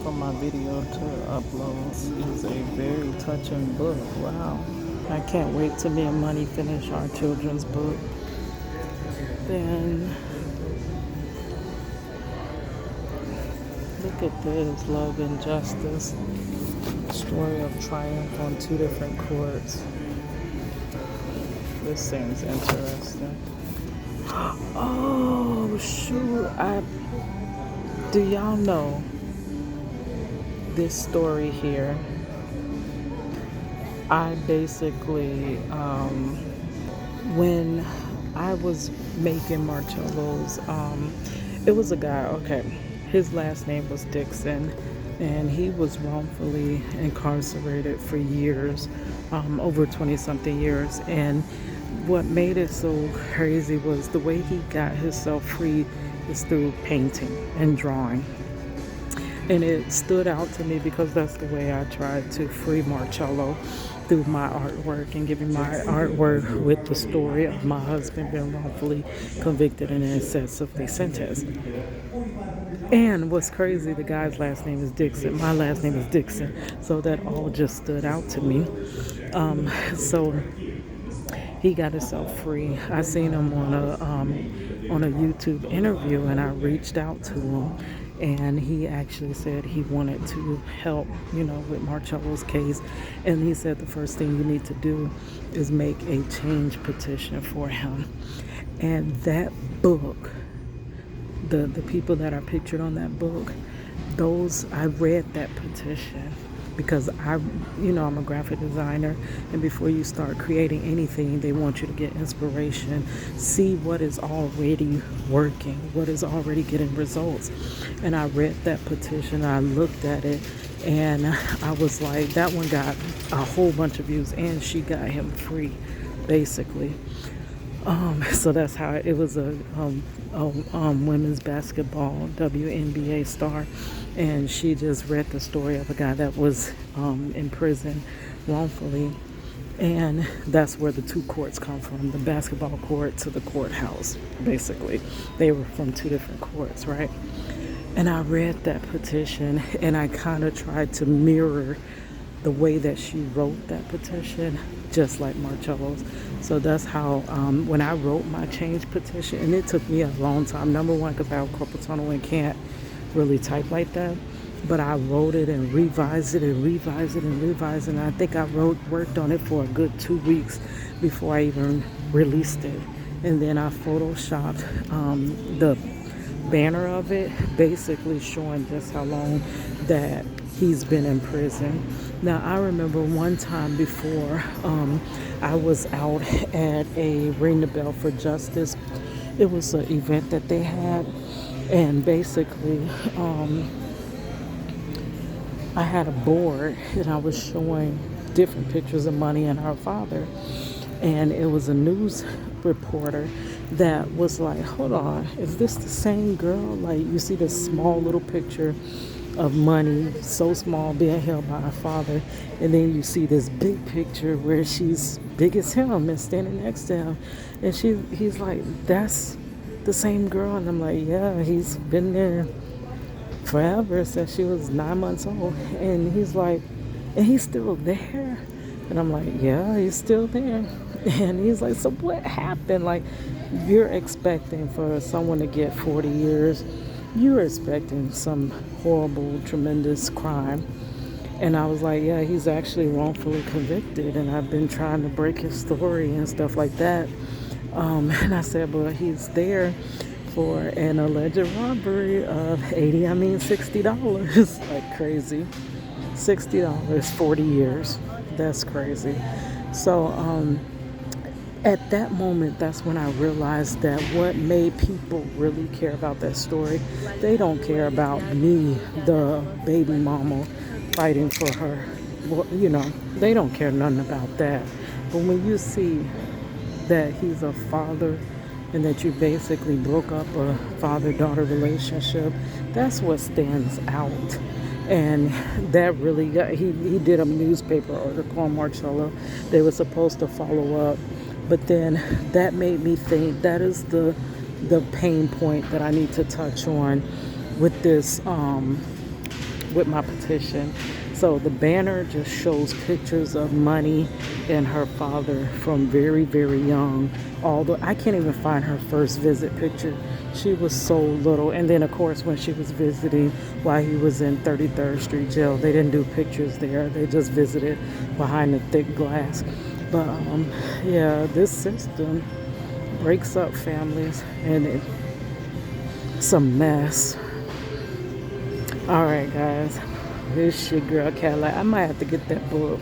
for my video to upload. It's a very touching book. Wow. I can't wait till me and Money finish our children's book. Then look at this, Love and Justice. Story of triumph on two different courts. This seems interesting. Oh shoot, do y'all know this story here? I basically, when I was making Marchello's, it was a guy, okay, his last name was Dixon, and he was wrongfully incarcerated for years, over 20-something years, and what made it so crazy was the way he got himself free is through painting and drawing. And it stood out to me because that's the way I tried to free Marchello, through my artwork and giving my artwork with the story of my husband being wrongfully convicted and excessively sentenced. And what's crazy, the guy's last name is Dixon. My last name is Dixon. So that all just stood out to me. So he got himself free. I seen him on a YouTube interview, and I reached out to him, and he actually said he wanted to help, with Marchello's case. And he said the first thing you need to do is make a change petition for him. And that book, the people that are pictured on that book, I read that petition because I'm a graphic designer, and before you start creating anything, they want you to get inspiration, see what is already working, what is already getting results. And I read that petition, I looked at it, and I was like, that one got a whole bunch of views, and she got him free, basically. So that's how it was a women's basketball WNBA star, and she just read the story of a guy that was in prison wrongfully, and that's where the two courts come from, the basketball court to the courthouse. Basically, they were from two different courts, right? And I read that petition, and I kind of tried to mirror the way that she wrote that petition, just like Marchello's. So that's how, when I wrote my change petition, and it took me a long time, number one, because I have carpal tunnel and can't really type like that, but I wrote it and revised it and revised it and revised it, and I think I worked on it for a good 2 weeks before I even released it. And then I photoshopped the banner of it, basically showing just how long that he's been in prison. Now, I remember one time before, I was out at a Ring the Bell for Justice. It was an event that they had, and basically, I had a board, and I was showing different pictures of Money and her father, and it was a news reporter that was like, hold on, is this the same girl? Like, you see this small little picture of Money, so small, being held by her father, and then you see this big picture where she's big as him and standing next to him, and he's like, that's the same girl. And I'm like, yeah, he's been there forever, since she was 9 months old. And he's like, and he's still there. And I'm like, yeah, he's still there. And he's like, so what happened? Like, you're expecting for someone to get 40 years, you're expecting some horrible, tremendous crime. And I was like, yeah, he's actually wrongfully convicted, and I've been trying to break his story and stuff like that. And I said, but he's there for an alleged robbery of $60. Like, crazy. $60, 40 years. That's crazy. So, at that moment, that's when I realized that what made people really care about that story, they don't care about me, the baby mama, fighting for her. Well, they don't care nothing about that. But when you see that he's a father, and that you basically broke up a father-daughter relationship, that's what stands out. And that really he did a newspaper article on Marchello. They were supposed to follow up, but then that made me think that is the pain point that I need to touch on with this with my petition. So the banner just shows pictures of Money and her father from very, very young. Although I can't even find her first visit picture. She was so little. And then of course when she was visiting while he was in 33rd Street Jail, they didn't do pictures there. They just visited behind the thick glass. But yeah, this system breaks up families, and it's a mess. All right, guys, this your girl Cadillac. I might have to get that book.